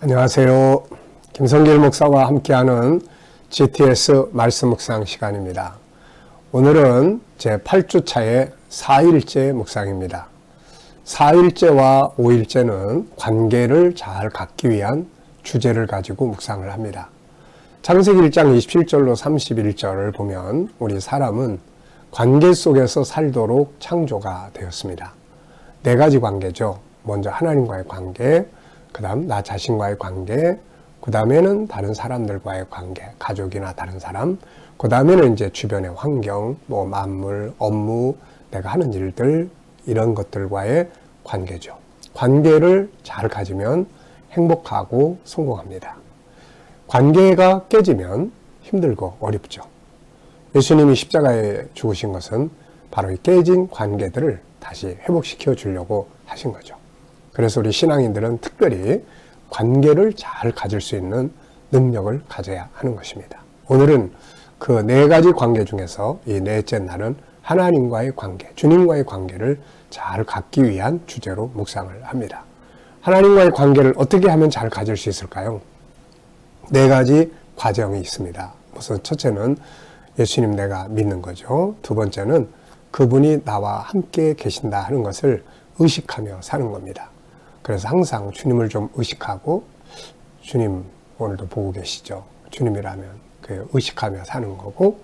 안녕하세요. 김성길 목사와 함께하는 GTS 말씀 묵상 시간입니다. 오늘은 제 8주차의 4일째 묵상입니다. 4일째와 5일째는 관계를 잘 갖기 위한 주제를 가지고 묵상을 합니다. 창세기 1장 27절로 31절을 보면 우리 사람은 관계 속에서 살도록 창조가 되었습니다. 네 가지 관계죠. 먼저 하나님과의 관계, 그 다음 나 자신과의 관계, 그 다음에는 다른 사람들과의 관계, 가족이나 다른 사람, 그 다음에는 이제 주변의 환경, 만물, 업무, 내가 하는 일들, 이런 것들과의 관계죠. 관계를 잘 가지면 행복하고 성공합니다. 관계가 깨지면 힘들고 어렵죠. 예수님이 십자가에 죽으신 것은 바로 이 깨진 관계들을 다시 회복시켜 주려고 하신 거죠. 그래서 우리 신앙인들은 특별히 관계를 잘 가질 수 있는 능력을 가져야 하는 것입니다. 오늘은 그 네 가지 관계 중에서 이 넷째 날은 하나님과의 관계, 주님과의 관계를 잘 갖기 위한 주제로 묵상을 합니다. 하나님과의 관계를 어떻게 하면 잘 가질 수 있을까요? 네 가지 과정이 있습니다. 우선 첫째는 예수님 내가 믿는 거죠. 두 번째는 그분이 나와 함께 계신다 하는 것을 의식하며 사는 겁니다. 그래서 항상 주님을 좀 의식하고, 주님 오늘도 보고 계시죠. 주님이라면 그 의식하며 사는 거고,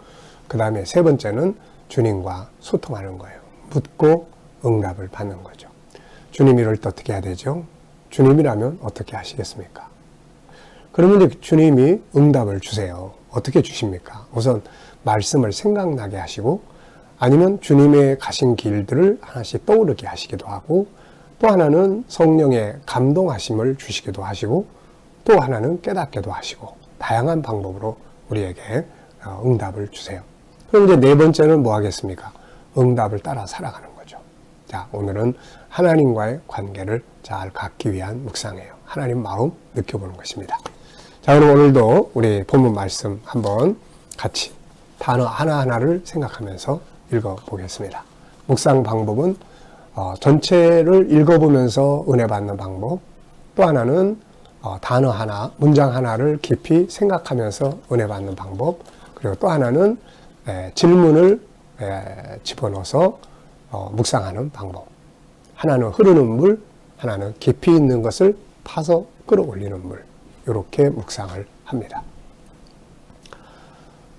그 다음에 세 번째는 주님과 소통하는 거예요. 묻고 응답을 받는 거죠. 주님 이럴 때 어떻게 해야 되죠? 주님이라면 어떻게 하시겠습니까? 그러면 이제 주님이 응답을 주세요. 어떻게 주십니까? 우선 말씀을 생각나게 하시고, 아니면 주님의 가신 길들을 하나씩 떠오르게 하시기도 하고, 또 하나는 성령의 감동하심을 주시기도 하시고, 또 하나는 깨닫게도 하시고, 다양한 방법으로 우리에게 응답을 주세요. 그럼 이제 네 번째는 뭐 하겠습니까? 응답을 따라 살아가는 거죠. 자, 오늘은 하나님과의 관계를 잘 갖기 위한 묵상이에요. 하나님 마음 느껴보는 것입니다. 자, 그럼 오늘도 우리 본문 말씀 한번 같이 단어 하나하나를 생각하면서 읽어보겠습니다. 묵상 방법은 전체를 읽어보면서 은혜 받는 방법, 또 하나는 단어 하나, 문장 하나를 깊이 생각하면서 은혜 받는 방법, 그리고 또 하나는 질문을 집어넣어서 묵상하는 방법. 하나는 흐르는 물, 하나는 깊이 있는 것을 파서 끌어올리는 물. 이렇게 묵상을 합니다.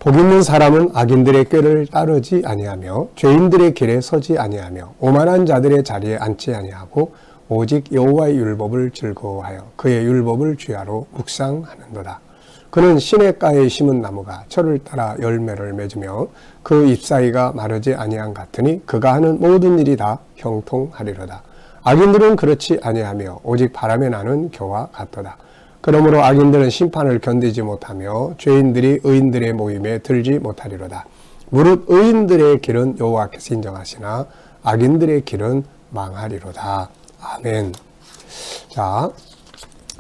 복 있는 사람은 악인들의 꾀를 따르지 아니하며 죄인들의 길에 서지 아니하며 오만한 자들의 자리에 앉지 아니하고 오직 여호와의 율법을 즐거워하여 그의 율법을 주야로 묵상하는도다. 그는 시냇가에 심은 나무가 철을 따라 열매를 맺으며 그 잎사귀가 마르지 아니한 같으니 그가 하는 모든 일이 다 형통하리로다. 악인들은 그렇지 아니하며 오직 바람에 나는 겨와 같도다. 그러므로 악인들은 심판을 견디지 못하며 죄인들이 의인들의 모임에 들지 못하리로다. 무릇 의인들의 길은 여호와께서 인정하시나 악인들의 길은 망하리로다. 아멘. 자,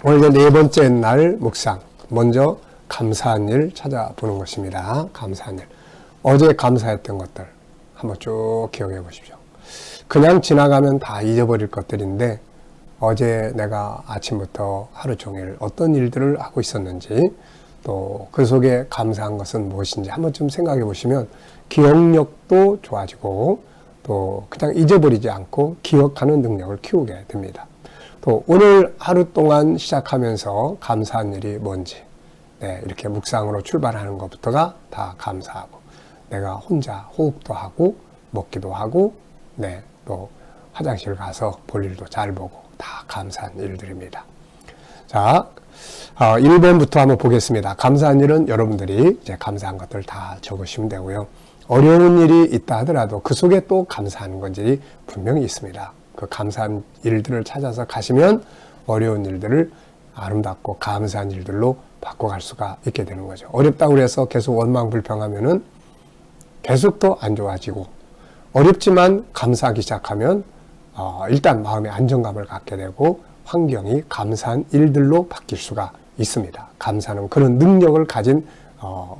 오늘 이제 네 번째 날 묵상. 먼저 감사한 일 찾아보는 것입니다. 감사한 일. 어제 감사했던 것들 한번 쭉 기억해 보십시오. 그냥 지나가면 다 잊어버릴 것들인데 어제 내가 아침부터 하루 종일 어떤 일들을 하고 있었는지, 또 그 속에 감사한 것은 무엇인지 한번 좀 생각해 보시면 기억력도 좋아지고, 또 그냥 잊어버리지 않고 기억하는 능력을 키우게 됩니다. 또 오늘 하루 동안 시작하면서 감사한 일이 뭔지, 이렇게 묵상으로 출발하는 것부터가 다 감사하고, 내가 혼자 호흡도 하고 먹기도 하고, 또 화장실 가서 볼 일도 잘 보고, 다 감사한 일들입니다. 자, 1번부터 한번 보겠습니다. 감사한 일은 여러분들이 이제 감사한 것들 다 적으시면 되고요. 어려운 일이 있다 하더라도 그 속에 또 감사한 것들이 분명히 있습니다. 그 감사한 일들을 찾아서 가시면 어려운 일들을 아름답고 감사한 일들로 바꿔갈 수가 있게 되는 거죠. 어렵다고 해서 계속 원망불평하면은 계속 더 안 좋아지고, 어렵지만 감사하기 시작하면 일단 마음의 안정감을 갖게 되고 환경이 감사한 일들로 바뀔 수가 있습니다. 감사는 그런 능력을 가진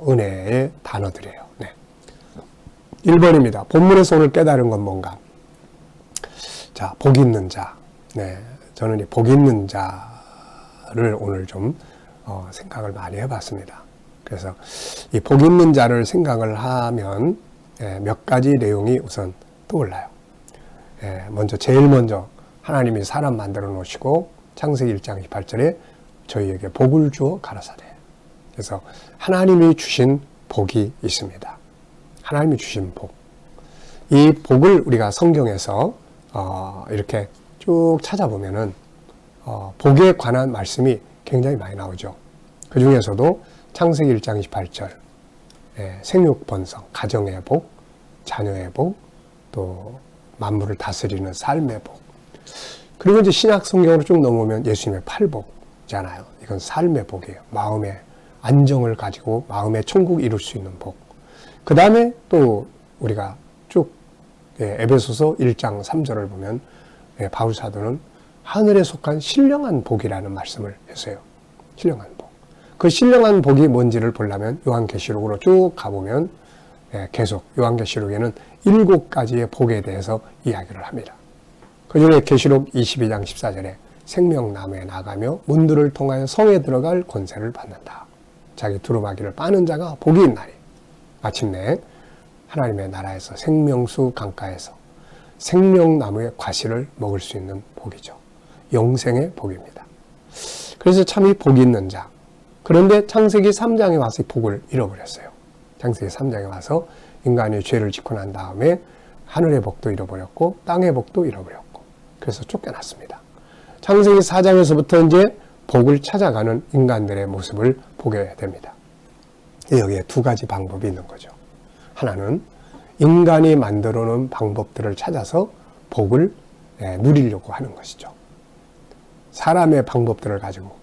은혜의 단어들이에요. 1번입니다. 본문에서 오늘 깨달은 건 뭔가? 자, 복 있는 자. 저는 이 복 있는 자 오늘 좀 생각을 많이 해봤습니다. 그래서 이 복 있는 자를 생각을 하면 몇 가지 내용이 우선 떠올라요. 제일 먼저 하나님이 사람 만들어 놓으시고 창세기 1장 28절에 저희에게 복을 주어 가라사대. 그래서 하나님이 주신 복이 있습니다. 하나님이 주신 복. 이 복을 우리가 성경에서 이렇게 쭉 찾아보면은 복에 관한 말씀이 굉장히 많이 나오죠. 그 중에서도 창세기 1장 28절 생육 번성, 가정의 복, 자녀의 복, 또 만물을 다스리는 삶의 복. 그리고 이제 신약 성경으로 쭉 넘어오면 예수님의 팔복이잖아요. 이건 삶의 복이에요. 마음의 안정을 가지고 마음의 천국 이룰 수 있는 복. 그 다음에 또 우리가 쭉 에베소서 1장 3절을 보면 바울 사도는 하늘에 속한 신령한 복이라는 말씀을 했어요. 신령한 복. 그 신령한 복이 뭔지를 보려면 요한계시록으로 쭉 가보면 계속 요한계시록에는 7가지의 복에 대해서 이야기를 합니다. 그 중에 계시록 22장 14절에 생명나무에 나가며 문들을 통하여 성에 들어갈 권세를 받는다. 자기 두루마기를 빠는 자가 복이 있나니. 마침내 하나님의 나라에서 생명수 강가에서 생명나무의 과실을 먹을 수 있는 복이죠. 영생의 복입니다. 그래서 참 이 복이 있는 자. 그런데 창세기 3장에 와서 이 복을 잃어버렸어요. 창세기 3장에 와서 인간이 죄를 짓고 난 다음에 하늘의 복도 잃어버렸고 땅의 복도 잃어버렸고 그래서 쫓겨났습니다. 창세기 4장에서부터 이제 복을 찾아가는 인간들의 모습을 보게 됩니다. 여기에 2가지 방법이 있는 거죠. 하나는 인간이 만들어 놓은 방법들을 찾아서 복을 누리려고 하는 것이죠. 사람의 방법들을 가지고.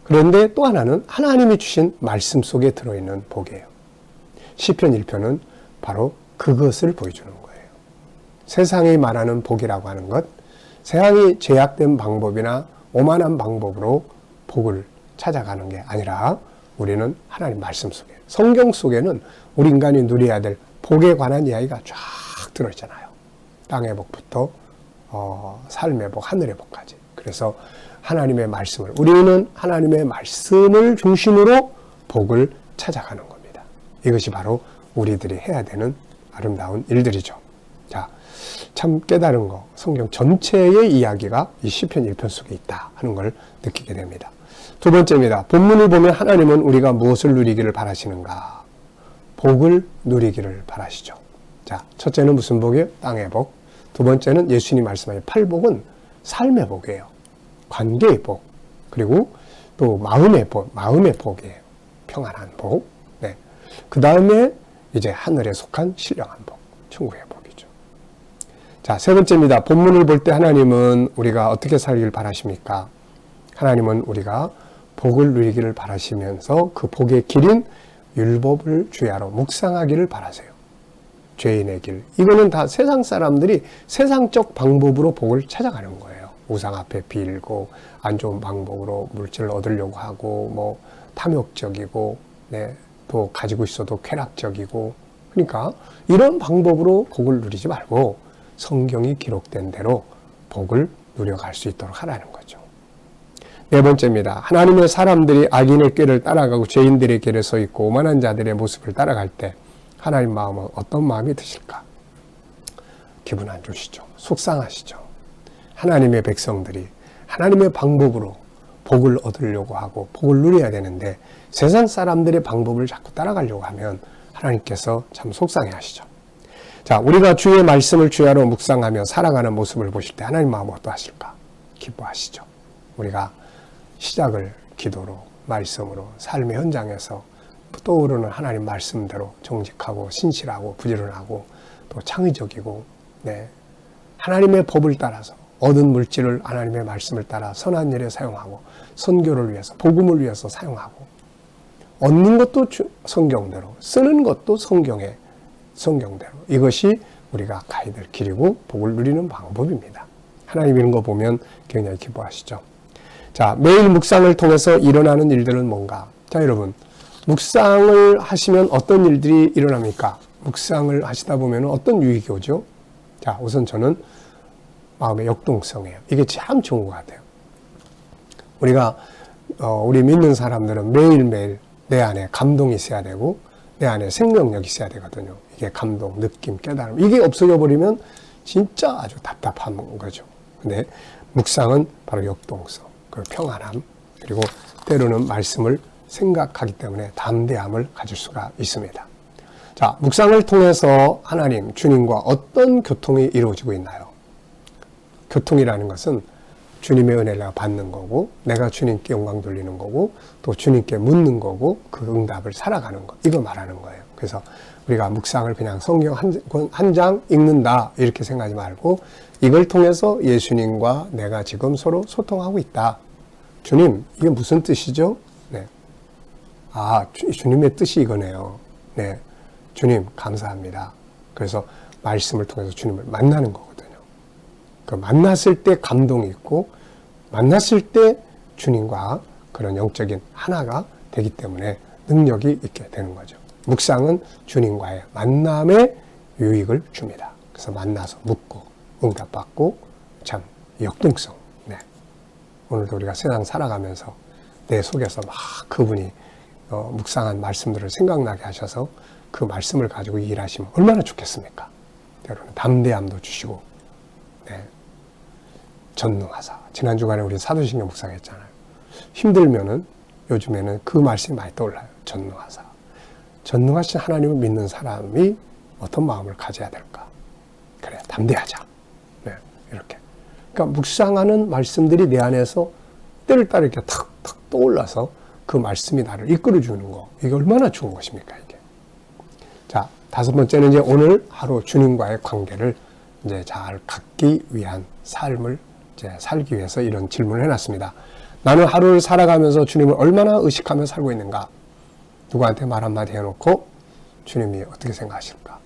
그런데 또 하나는 하나님이 주신 말씀 속에 들어있는 복이에요. 시편 1편은 바로 그것을 보여주는 거예요. 세상이 말하는 복이라고 하는 것, 세상이 제약된 방법이나 오만한 방법으로 복을 찾아가는 게 아니라 우리는 하나님 말씀 속에, 성경 속에는 우리 인간이 누려야 될 복에 관한 이야기가 쫙 들어있잖아요. 땅의 복부터 삶의 복, 하늘의 복까지. 그래서 하나님의 말씀을, 우리는 하나님의 말씀을 중심으로 복을 찾아가는 겁니다. 이것이 바로 우리들이 해야 되는 아름다운 일들이죠. 자, 참 깨달은 거, 성경 전체의 이야기가 이 시편 1편 속에 있다 하는 걸 느끼게 됩니다. 2번째입니다. 본문을 보면 하나님은 우리가 무엇을 누리기를 바라시는가? 복을 누리기를 바라시죠. 자, 첫째는 무슨 복이에요? 땅의 복. 2번째는 예수님이 말씀하신 팔복은 삶의 복이에요. 관계의 복. 그리고 또 마음의 복이에요. 평안한 복. 네. 그 다음에 이제 하늘에 속한 신령한 복. 천국의 복이죠. 자, 3번째입니다. 본문을 볼 때 하나님은 우리가 어떻게 살기를 바라십니까? 하나님은 우리가 복을 누리기를 바라시면서 그 복의 길인 율법을 주야로 묵상하기를 바라세요. 죄인의 길. 이거는 다 세상 사람들이 세상적 방법으로 복을 찾아가는 거예요. 우상 앞에 빌고 안 좋은 방법으로 물질을 얻으려고 하고 뭐 탐욕적이고 또 가지고 있어도 쾌락적이고 그러니까 이런 방법으로 복을 누리지 말고 성경이 기록된 대로 복을 누려갈 수 있도록 하라는 거죠. 4번째입니다. 하나님의 사람들이 악인의 꾀를 따라가고 죄인들의 길에 서 있고 오만한 자들의 모습을 따라갈 때 하나님 마음은 어떤 마음이 드실까? 기분 안 좋으시죠? 속상하시죠? 하나님의 백성들이 하나님의 방법으로 복을 얻으려고 하고 복을 누려야 되는데 세상 사람들의 방법을 자꾸 따라가려고 하면 하나님께서 참 속상해 하시죠. 자, 우리가 주의 말씀을 주야로 묵상하며 살아가는 모습을 보실 때 하나님 마음은 어떠하실까? 기뻐하시죠. 우리가 시작을 기도로, 말씀으로, 삶의 현장에서 떠오르는 하나님 말씀대로 정직하고 신실하고 부지런하고 또 창의적이고 하나님의 법을 따라서 얻은 물질을 하나님의 말씀을 따라 선한 일에 사용하고 선교를 위해서 복음을 위해서 사용하고 얻는 것도 성경대로 쓰는 것도 성경대로 이것이 우리가 가야 될 길이고 복을 누리는 방법입니다. 하나님 이런 거 보면 굉장히 기뻐하시죠. 자, 매일 묵상을 통해서 일어나는 일들은 뭔가? 자, 여러분 묵상을 하시면 어떤 일들이 일어납니까? 묵상을 하시다 보면 어떤 유익이 오죠? 자, 우선 저는 마음의 역동성이에요. 이게 참 좋은 것 같아요. 우리가 우리 믿는 사람들은 매일매일 내 안에 감동이 있어야 되고 내 안에 생명력이 있어야 되거든요. 이게 감동, 느낌, 깨달음. 이게 없어져 버리면 진짜 아주 답답한 거죠. 근데 묵상은 바로 역동성, 그 평안함, 그리고 때로는 말씀을 생각하기 때문에 담대함을 가질 수가 있습니다. 자, 묵상을 통해서 하나님, 주님과 어떤 교통이 이루어지고 있나요? 교통이라는 것은 주님의 은혜를 내가 받는 거고, 내가 주님께 영광 돌리는 거고, 또 주님께 묻는 거고, 그 응답을 살아가는 것, 이거 말하는 거예요. 그래서 우리가 묵상을 그냥 성경 한 장 읽는다 이렇게 생각하지 말고, 이걸 통해서 예수님과 내가 지금 서로 소통하고 있다. 주님, 이게 무슨 뜻이죠? 네. 주님의 뜻이 이거네요. 네. 주님, 감사합니다. 그래서 말씀을 통해서 주님을 만나는 거거든요. 그 만났을 때 감동이 있고, 만났을 때 주님과 그런 영적인 하나가 되기 때문에 능력이 있게 되는 거죠. 묵상은 주님과의 만남의 유익을 줍니다. 그래서 만나서 묻고, 응답받고, 참, 역동성. 네. 오늘도 우리가 세상 살아가면서 내 속에서 막 그분이 묵상한 말씀들을 생각나게 하셔서 그 말씀을 가지고 일하시면 얼마나 좋겠습니까? 때로는 담대함도 주시고, 네. 전능하사. 지난 주간에 우리 사도신경 묵상했잖아요. 힘들면은 요즘에는 그 말씀이 많이 떠올라요. 전능하사. 전능하신 하나님을 믿는 사람이 어떤 마음을 가져야 될까? 그래, 담대하자. 네, 이렇게. 그러니까 묵상하는 말씀들이 내 안에서 때를 따라 이렇게 탁탁 떠올라서 그 말씀이 나를 이끌어주는 거. 이게 얼마나 좋은 것입니까, 이게. 자, 다섯 번째는 이제 오늘 하루 주님과의 관계를 이제 잘 갖기 위한 삶을 이제 살기 위해서 이런 질문을 해놨습니다. 나는 하루를 살아가면서 주님을 얼마나 의식하며 살고 있는가? 누구한테 말 한마디 해놓고 주님이 어떻게 생각하실까?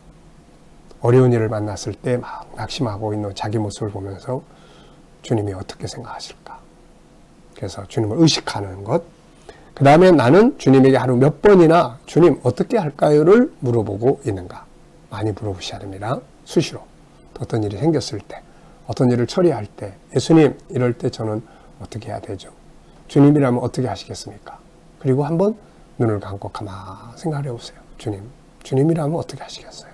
어려운 일을 만났을 때 막 낙심하고 있는 자기 모습을 보면서 주님이 어떻게 생각하실까? 그래서 주님을 의식하는 것. 그 다음에 나는 주님에게 하루 몇 번이나 주님 어떻게 할까요를 물어보고 있는가? 많이 물어보셔야 됩니다. 수시로. 어떤 일이 생겼을 때, 어떤 일을 처리할 때, 예수님 이럴 때 저는 어떻게 해야 되죠? 주님이라면 어떻게 하시겠습니까? 그리고 한번 눈을 감고 가만히 생각을 해보세요. 주님이라면 어떻게 하시겠어요?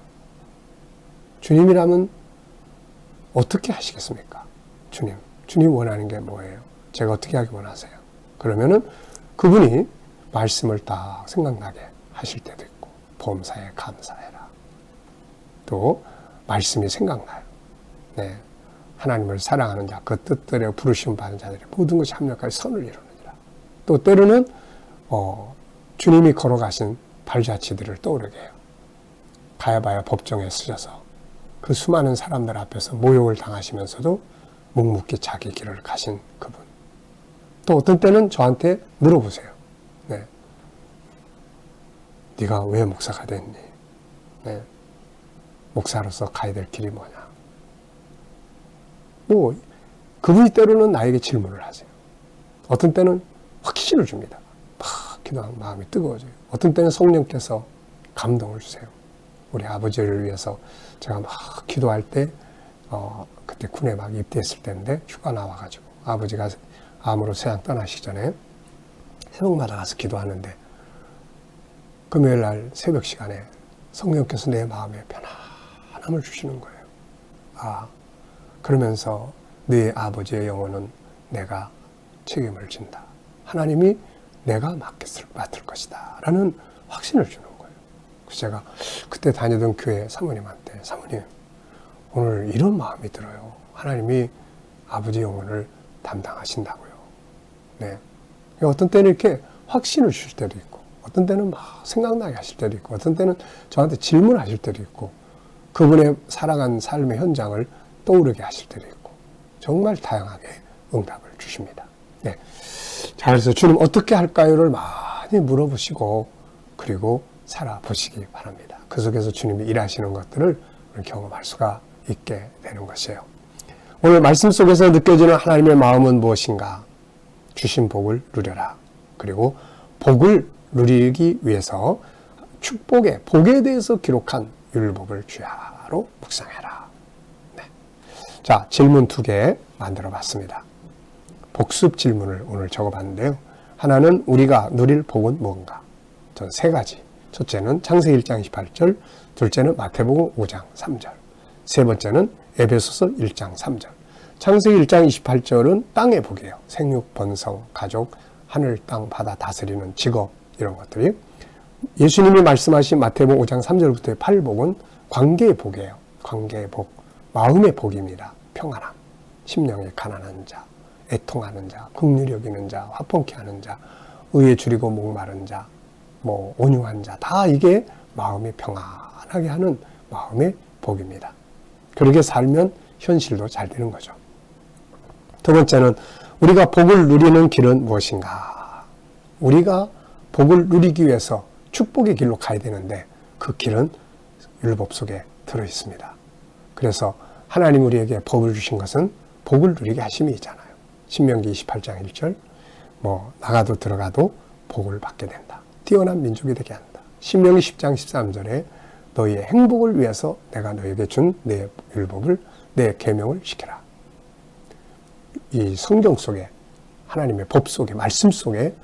주님이라면 어떻게 하시겠습니까? 주님 원하는 게 뭐예요? 제가 어떻게 하기 원하세요? 그러면은 그분이 말씀을 딱 생각나게 하실 때도 있고, 범사에 감사해라. 또 말씀이 생각나요. 네. 하나님을 사랑하는 자, 그 뜻대로 부르심 받은 자들이 모든 것이 합력하여 선을 이루느니라. 또 때로는 주님이 걸어가신 발자취들을 떠오르게 해요. 가야바야 법정에 쓰셔서 그 수많은 사람들 앞에서 모욕을 당하시면서도 묵묵히 자기 길을 가신 그분. 또 어떤 때는 저한테 물어보세요. 네. 네가 왜 목사가 됐니? 네. 목사로서 가야 될 길이 뭐냐? 그분이 때로는 나에게 질문을 하세요. 어떤 때는 확신을 줍니다. 막 기도하는 마음이 뜨거워져요. 어떤 때는 성령께서 감동을 주세요. 우리 아버지를 위해서 제가 막 기도할 때, 그때 군에 막 입대했을 때인데 휴가 나와가지고 아버지가 암으로 세상 떠나시기 전에 새벽마다 가서 기도하는데 금요일 날 새벽 시간에 성령께서 내 마음에 편안함을 주시는 거예요. 그러면서 네 아버지의 영혼은 내가 책임을 진다. 하나님이 내가 맡을 것이다. 라는 확신을 주는 거예요. 그래서 제가 그때 다니던 교회 사모님한테 사모님 오늘 이런 마음이 들어요. 하나님이 아버지 영혼을 담당하신다고요. 네. 어떤 때는 이렇게 확신을 주실 때도 있고 어떤 때는 막 생각나게 하실 때도 있고 어떤 때는 저한테 질문하실 때도 있고 그분의 살아간 삶의 현장을 떠오르게 하실 때도 있고 정말 다양하게 응답을 주십니다. 네. 자, 그래서 주님 어떻게 할까요를 많이 물어보시고 그리고 살아보시기 바랍니다. 그 속에서 주님이 일하시는 것들을 경험할 수가 있게 되는 것이에요. 오늘 말씀 속에서 느껴지는 하나님의 마음은 무엇인가? 주신 복을 누려라. 그리고 복을 누리기 위해서 축복의 복에 대해서 기록한 율법을 주야로 묵상해라. 네. 자, 질문 2개 만들어 봤습니다. 복습 질문을 오늘 적어봤는데요. 하나는 우리가 누릴 복은 무엇인가? 전 세 가지. 첫째는 창세기 1장 28절, 둘째는 마태복음 5장 3절, 세 번째는 에베소서 1장 3절. 창세기 1장 28절은 땅의 복이에요. 생육, 번성, 가족, 하늘, 땅, 바다 다스리는 직업, 이런 것들이. 예수님이 말씀하신 마태복음 5장 3절부터의 8복은 관계의 복이에요. 관계의 복, 마음의 복입니다. 평안함, 심령이 가난한 자, 애통하는 자, 긍휼히 여기는 자, 화평케 하는 자, 의에 줄이고 목마른 자, 온유한 자, 다 이게 마음이 평안하게 하는 마음의 복입니다. 그렇게 살면 현실도 잘 되는 거죠. 두 번째는 우리가 복을 누리는 길은 무엇인가? 우리가 복을 누리기 위해서 축복의 길로 가야 되는데 그 길은 율법 속에 들어있습니다. 그래서 하나님 우리에게 복을 주신 것은 복을 누리게 하심이잖아요. 신명기 28장 1절 나가도 들어가도 복을 받게 된다. 뛰어난 민족이 되게 한다. 신명기 10장 13절에 너희의 행복을 위해서 내가 너희에게 준 내 율법을 내 계명을 지켜라. 이 성경 속에 하나님의 법 속에 말씀 속에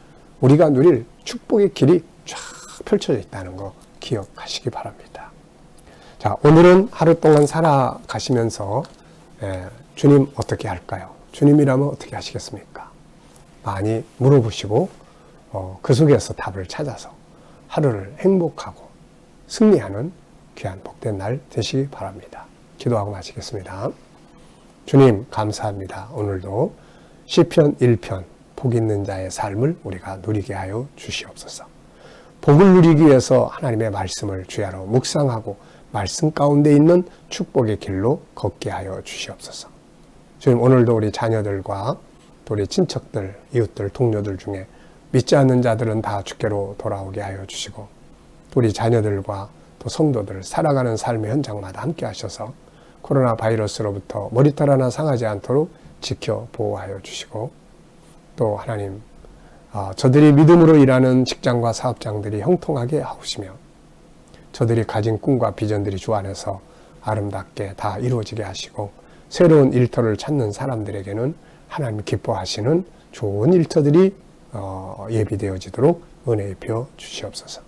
우리가 누릴 축복의 길이 쫙 펼쳐져 있다는 거 기억하시기 바랍니다. 자, 오늘은 하루 동안 살아가시면서 주님 어떻게 할까요? 주님이라면 어떻게 하시겠습니까? 많이 물어보시고 그 속에서 답을 찾아서 하루를 행복하고 승리하는 귀한 복된 날 되시기 바랍니다. 기도하고 마치겠습니다. 주님 감사합니다. 오늘도 시편 1편 복 있는 자의 삶을 우리가 누리게 하여 주시옵소서. 복을 누리기 위해서 하나님의 말씀을 주야로 묵상하고 말씀 가운데 있는 축복의 길로 걷게 하여 주시옵소서. 주님 오늘도 우리 자녀들과 또 우리 친척들, 이웃들, 동료들 중에 믿지 않는 자들은 다 주께로 돌아오게 하여 주시고 또 우리 자녀들과 또 성도들 살아가는 삶의 현장마다 함께 하셔서 코로나 바이러스로부터 머리털 하나 상하지 않도록 지켜 보호하여 주시고 또 하나님 저들이 믿음으로 일하는 직장과 사업장들이 형통하게 하시며 저들이 가진 꿈과 비전들이 주 안에서 아름답게 다 이루어지게 하시고 새로운 일터를 찾는 사람들에게는 하나님 기뻐하시는 좋은 일터들이 예비되어지도록 은혜의 표 주시옵소서.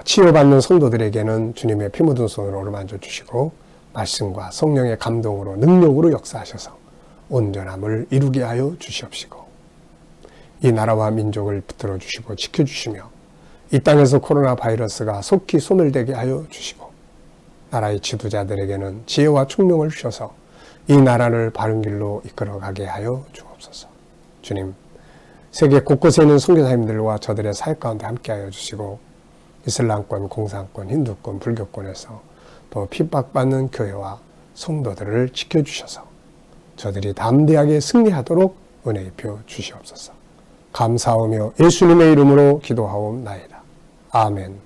치유받는 성도들에게는 주님의 피 묻은 손으로 어루만져 주시고 말씀과 성령의 감동으로 능력으로 역사하셔서 온전함을 이루게 하여 주시옵시고 이 나라와 민족을 붙들어 주시고 지켜주시며 이 땅에서 코로나 바이러스가 속히 소멸되게 하여 주시고 나라의 지도자들에게는 지혜와 총명을 주셔서 이 나라를 바른 길로 이끌어가게 하여 주옵소서. 주님, 세계 곳곳에 있는 선교사님들과 저들의 사역 가운데 함께하여 주시고 이슬람권, 공산권, 힌두권, 불교권에서 또 핍박받는 교회와 성도들을 지켜주셔서 저들이 담대하게 승리하도록 은혜의 표 주시옵소서. 감사하며 예수님의 이름으로 기도하옵나이다. 아멘.